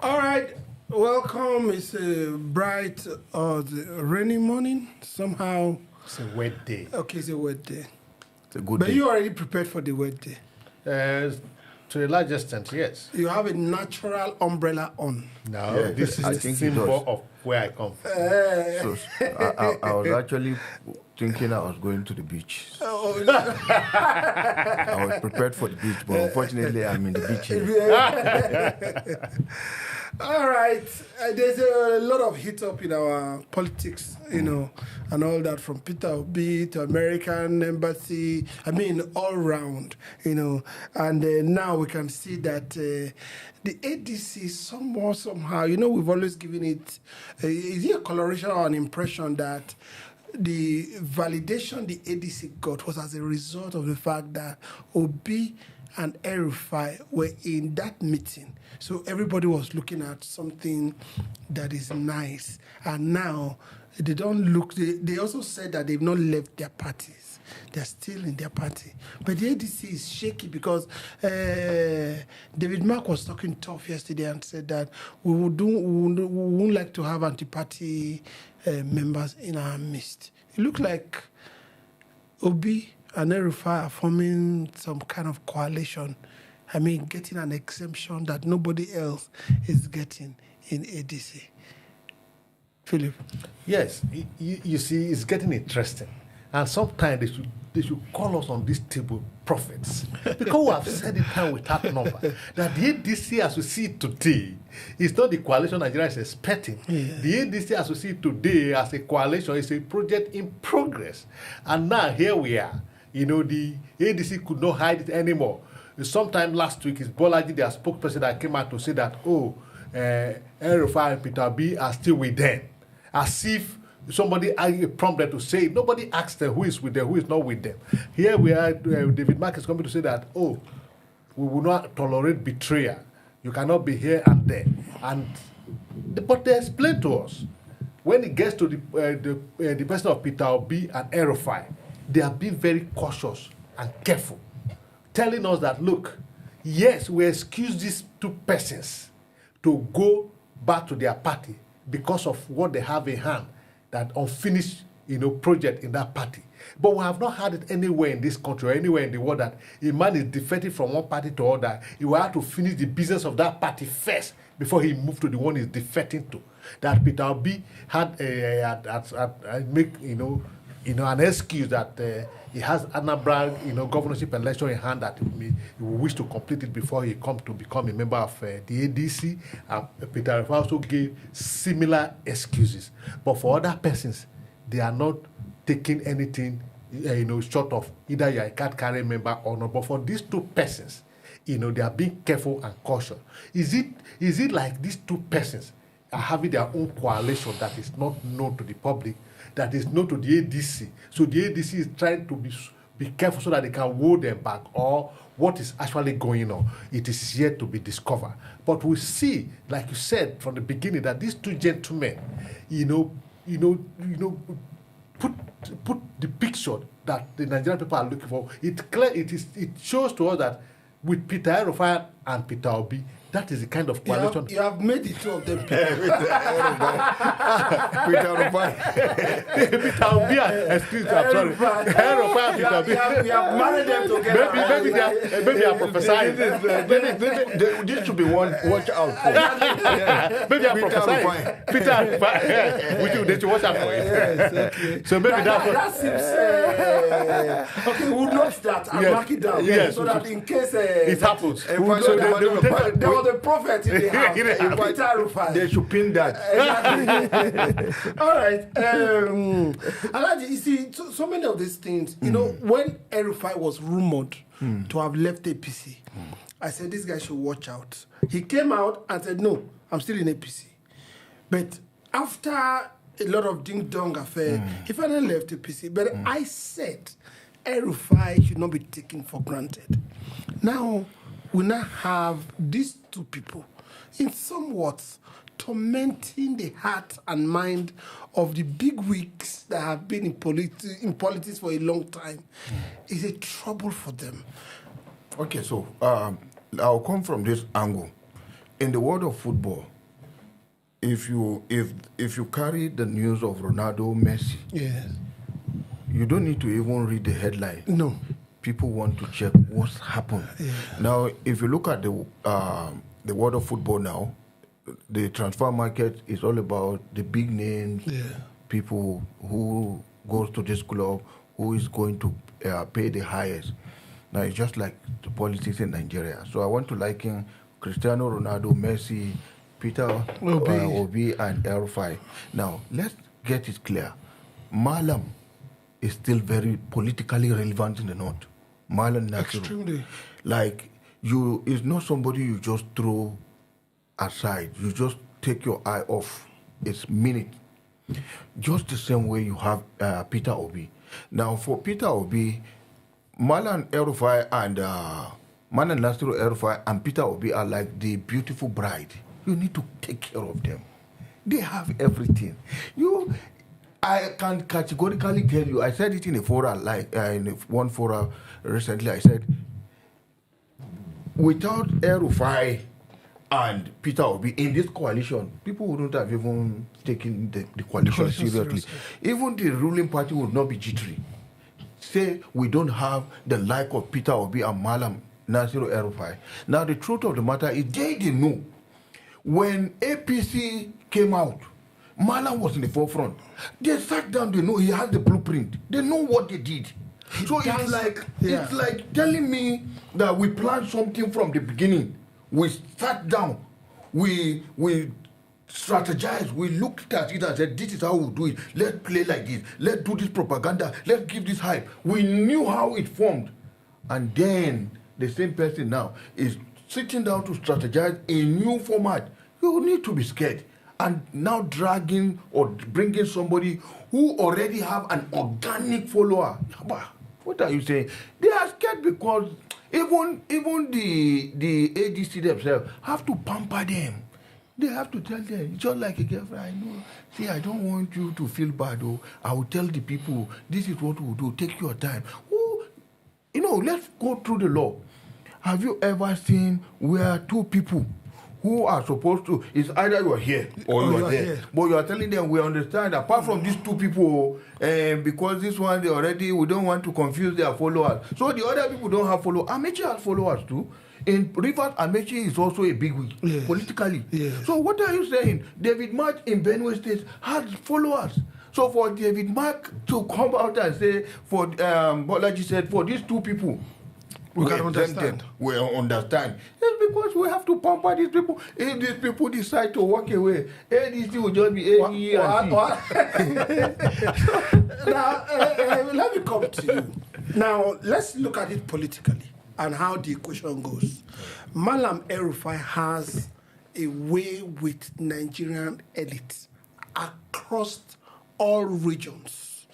All right, welcome. It's a bright rainy morning. Somehow. It's a wet day. Okay, it's a wet day. It's a good But day. you already prepared for the wet day. To a large extent, yes. You have a natural umbrella on. No, Yeah, this is I the think it symbol does. of where I come from. So I was actually thinking I was going to the beach. Oh, I was prepared for the beach, but unfortunately I'm in the beach here. all right. There's a lot of heat up in our politics, and all that, from Peter Obi to American embassy. I mean, all round, And now we can see that the ADC somehow, we've always given it, is it a coloration or an impression that the validation the ADC got was as a result of the fact that Obi and El-Rufai were in that meeting. So everybody was looking at something that is nice. And now they don't look, they also said that they've not left their parties. They're still in their party. But the ADC is shaky because David Mark was talking tough yesterday and said that we wouldn't like to have anti-party members in our midst. It looked like Obi and El-Rufai are forming some kind of coalition. I mean, getting an exemption that nobody else is getting in ADC. Philip? Yes, you see, it's getting interesting. And sometimes they should call us on this table prophets. Because we have said it time without number, that the ADC as we see it today is not the coalition Nigeria is expecting. Yeah. The ADC as we see it today as a coalition is a project in progress. And now here we are. The ADC could not hide it anymore. Sometime last week, it's Bolaji, their spokesperson, that came out to say that, El-Rufai and Peter Obi are still with them. As if somebody prompted to say it. Nobody asked them who is with them, who is not with them. Here we are, David Mark is coming to say that, we will not tolerate betrayal. You cannot be here and there. But they explained to us, when it gets to the person of Peter Obi and El-Rufai, they are being very cautious and careful, telling us that, look, yes, we excuse these two persons to go back to their party because of what they have in hand, that unfinished, project in that party. But we have not had it anywhere in this country or anywhere in the world that a man is defected from one party to another. He will have to finish the business of that party first before he moved to the one he's defecting to. That Peter Obi had an excuse that he has Anambra, governorship election in hand, that he will wish to complete it before he come to become a member of the ADC. Peter Obi also gave similar excuses. But for other persons, they are not taking anything, short of either you are a card carrying member or not. But for these two persons, they are being careful and cautious. Is it like these two persons are having their own coalition that is not known to the public, that is known to the ADC? So the ADC is trying to be careful so that they can hold them back, or what is actually going on? It is yet to be discovered. But we see, like you said from the beginning, that these two gentlemen, put the picture that the Nigerian people are looking for. It shows to us that with Peter El-Rufai and Peter Obi, that is the kind of coalition. You have made the two of them. Peter Rufai. Peter Obi, excuse me, I'm sorry. El-Rufai and Peter Obi. You have married them together. Maybe they are prophesying. This should be one watch out for. Maybe they are prophesying. Peter Rufai. They should watch out for it. Yes, okay. So maybe that seems... okay, we'll note that and mark it down. Yes, so that in case... it happens. There was a prophet in the house. Peter Rufai. They should pin that. All right. Alhaji, you see, so many of these things, when El-Rufai was rumored to have left APC, I said, this guy should watch out. He came out and said, no, I'm still in APC. But after a lot of ding-dong affair, he finally left APC. But I said, El-Rufai should not be taken for granted. Now, we now have these two people in somewhat tormenting the heart and mind of the big wigs that have been in politics for a long time. It's a trouble for them. Okay, so I'll come from this angle. in the world of football, if you carry the news of Ronaldo, Messi, Yes. you don't need to even read the headline. No. People want to check what's happened. Yeah. Now, if you look at the world of football now, the transfer market is all about the big names, people who goes to this club, who is going to pay the highest. Now, it's just like the politics in Nigeria. So I want to liken Cristiano Ronaldo, Messi, Peter Obi, and El-Rufai. Now, let's get it clear. Malam is still very politically relevant in the north. Malam Nasir. Extremely. Like, it's not somebody you just throw aside. You just take your eye off. It's minute. Just the same way you have Peter Obi. Now, for Peter Obi, Malam El-Rufai and Malam Nasir El-Rufai and Peter Obi are like the beautiful bride. You need to take care of them. They have everything. I can categorically tell you, I said it in a forum, in one forum recently, I said, without El-Rufai and Peter Obi in this coalition, people wouldn't have even taken the coalition seriously. Even the ruling party would not be jittery. Say we don't have the like of Peter Obi and Malam Nasir El-Rufai. Now the truth of the matter is they didn't know. When APC came out, Malam was in the forefront. They sat down, they know he has the blueprint. They know what they did. So it's like telling me that we planned something from the beginning. We sat down, we strategized, we looked at it and said, this is how we'll do it. Let's play like this. Let's do this propaganda. Let's give this hype. We knew how it formed. And then the same person now is sitting down to strategize a new format. You need to be scared. And now dragging or bringing somebody who already have an organic follower. What are you saying? They are scared because even the ADC themselves have to pamper them. They have to tell them, just like a girlfriend, I know, see, I don't want you to feel bad. I will tell the people, this is what we'll do. Take your time. Let's go through the law. Have you ever seen where two people who are supposed to, it's either you are here or you are there. But you are telling them, we understand, apart from these two people, because this one, we don't want to confuse their followers. So the other people don't have followers. Amechi has followers too. In Rivers, Amechi is also a big wig, politically. Yes. So what are you saying? David Mark in Benue State has followers. So for David Mark to come out and say, Bolaji said, for these two people, we can understand. We understand. It's because we have to pamper these people. If these people decide to walk away, ADC will just be ADE and Now, let me come to you. Now, let's look at it politically and how the equation goes. Malam El-Rufai has a way with Nigerian elites across all regions,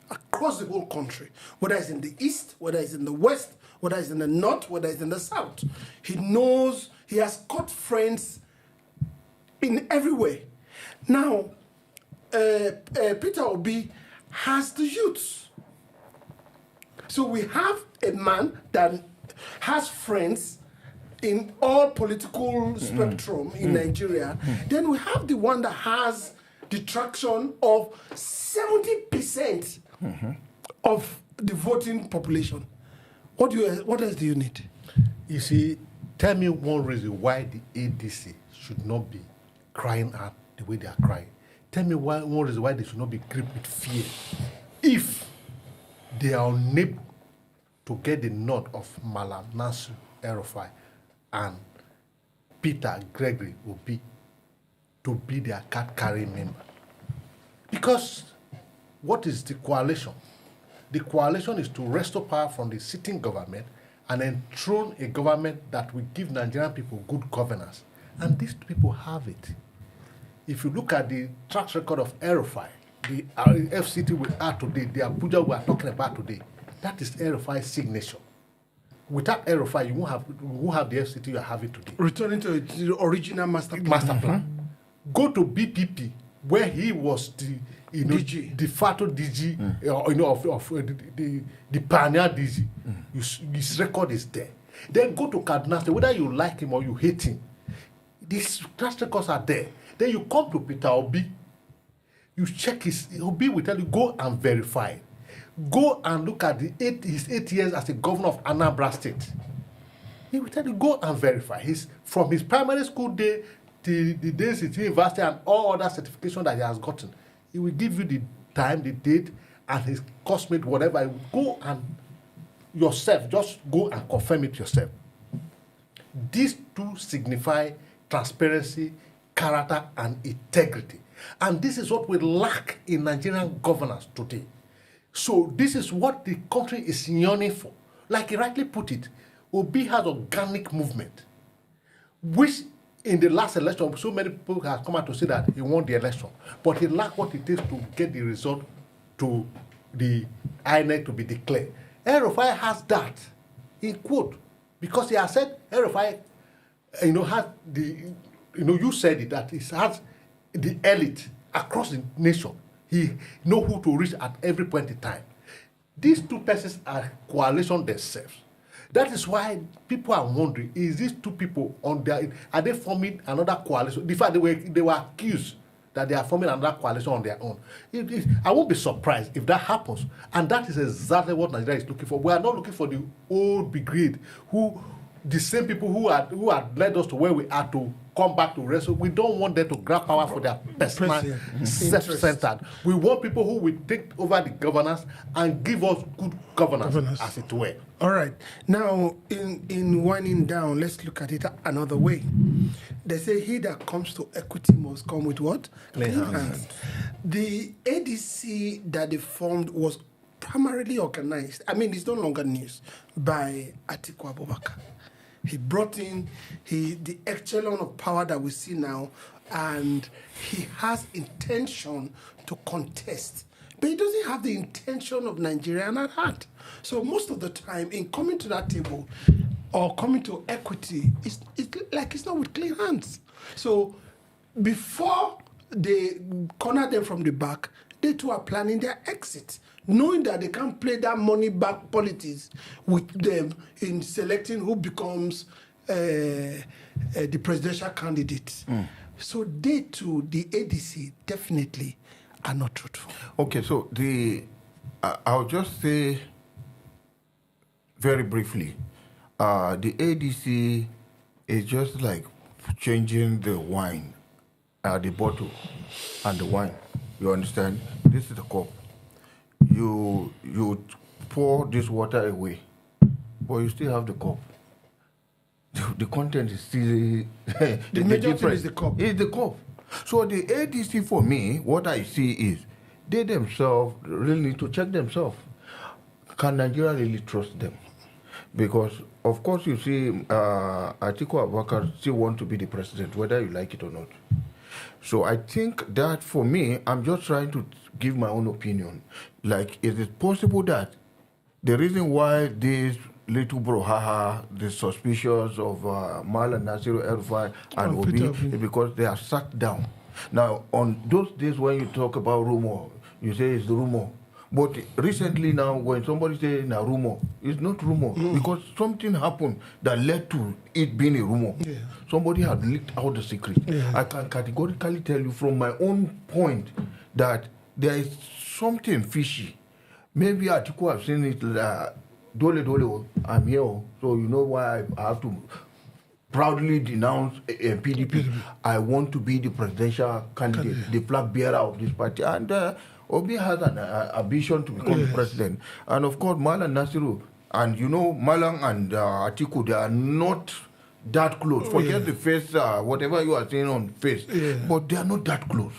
across the whole country, whether it's in the east, whether it's in the west, whether it's in the north, whether it's in the south. He knows, he has got friends in everywhere. Now, Peter Obi has the youths. So we have a man that has friends in all political spectrum in Nigeria. Then we have the one that has the traction of 70% of the voting population. What else do you need? You see, tell me one reason why the ADC should not be crying out the way they are crying. Tell me one reason why they should not be gripped with fear. If they are unable to get the nod of Malam Nasir El-Rufai and Peter Gregory Obi to be their card-carrying member. Because what is the coalition? The coalition is to restore power from the sitting government and enthrone a government that will give Nigerian people good governance. And these people have it. If you look at the track record of El-Rufai, the FCT we are today, the Abuja we are talking about today, that is El-Rufai's signature. Without El-Rufai, you won't have the FCT you are having today. Returning to the original master plan. Go to BPP, where he was the DG. De facto DG, the pioneer DG. His record is there. Then go to Kaduna State, whether you like him or you hate him. These track records are there. Then you come to Peter Obi. You check Obi will tell you, go and verify. Go and look at his 8 years as a governor of Anambra State. He will tell you, go and verify. From his primary school day till the days at university and all other certification that he has gotten. He will give you the time, the date, and his coursemate, whatever. Go and yourself, just go and confirm it yourself. These two signify transparency, character, and integrity. And this is what we lack in Nigerian governance today. So this is what the country is yearning for. Like he rightly put it, Obi has organic movement, which in the last election, so many people have come out to say that he won the election, but he lacked what it takes to get the result to the INEC to be declared. El-Rufai has that in quote, because he has said El-Rufai, has the, you said it, that he has the elite across the nation. He know who to reach at every point in time. These two persons are coalition themselves. That is why people are wondering, is these two people are they forming another coalition? In fact, they were accused that they are forming another coalition on their own. I won't be surprised if that happens. And that is exactly what Nigeria is looking for. We are not looking for the old brigade, the same people who had led us to where we are to come back to wrestle. We don't want them to grab power for their personal self-centered. We want people who will take over the governance and give us good governance. As it were. All right. Now, in winding down, let's look at it another way. They say he that comes to equity must come with what? Clean hands. The ADC that they formed was primarily organized. I mean, it's no longer news, by Atiku Abubakar. He brought in the echelon of power that we see now, and he has intention to contest. But he doesn't have the intention of Nigeria at heart. So most of the time, in coming to that table or coming to equity, it's like it's not with clean hands. So before they corner them from the back, they too are planning their exit, knowing that they can't play that money back politics with them in selecting who becomes the presidential candidate. So they too, the ADC, definitely are not truthful. Okay, so I'll just say very briefly, the ADC is just like changing the wine, the bottle and the wine. You understand? This is the cup. You pour this water away, but you still have the cup. The content is still the major thing is the cup. It's the cup. So the ADC for me, what I see is they themselves really need to check themselves. Can Nigeria really trust them? Because of course you see Atiku Abubakar still want to be the president, whether you like it or not. So I think that for me, I'm just trying to give my own opinion. Like, is it possible that the reason why this little brouhaha, the suspicious of Malam Nasir, El-Rufai and Obi, is because they are sat down. Now, on those days when you talk about rumor, you say it's the rumor. But recently now, when somebody says a rumor, it's not rumor because something happened that led to it being a rumor. Yeah. Somebody had leaked out the secret. Yeah. I can categorically tell you from my own point that there is something fishy. Maybe Atiku have seen it, dole, I'm here, so you know why I have to proudly denounce PDP. I want to be the presidential candidate, the flag bearer of this party. And Obi has an ambition to become the president. And of course, Malam Nasiru, and you know, Malam and Atiku, they are not that close. Forget the face, whatever you are saying on face, but they are not that close.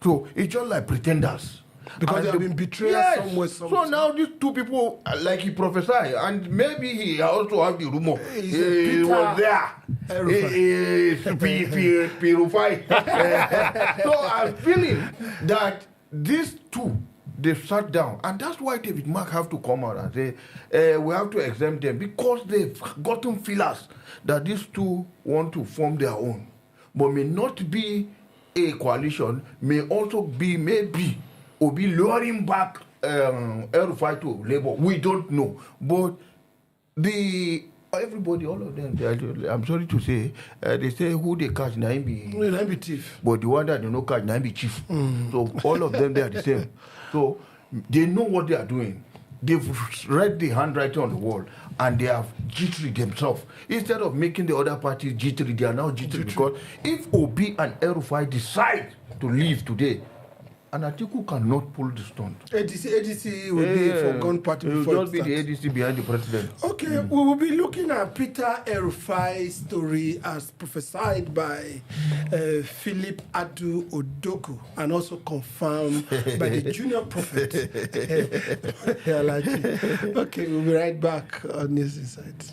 So it's just like pretenders. Because they have been betrayed somewhere. So now these two people, like he prophesied, and maybe he also have the rumor. He was there. So I'm feeling that these two, they've sat down, and that's why David Mark have to come out and say, we have to exempt them, because they've gotten feelers that these two want to form their own. But may not be a coalition, may also be maybe Obi luring back El-Rufai to Labour. We don't know. But the everybody, all of them, I'm sorry to say, they say who they catch, na him be thief. but the one that they no catch, na him be chief. So all of them, they are the same. So they know what they are doing. They've read the handwriting on the wall, and they have jittery themselves. Instead of making the other parties jittery, they are now jittery. Because if Obi and El-Rufai decide to leave today, and Atiku cannot pull the stunt. ADC will be a forgone party it will before just be the ADC behind the president. Okay, we will be looking at Peter El-Rufai's story as prophesied by Philip Adu Odoku and also confirmed by the junior prophet. I like it. Okay, we'll be right back on News Insight.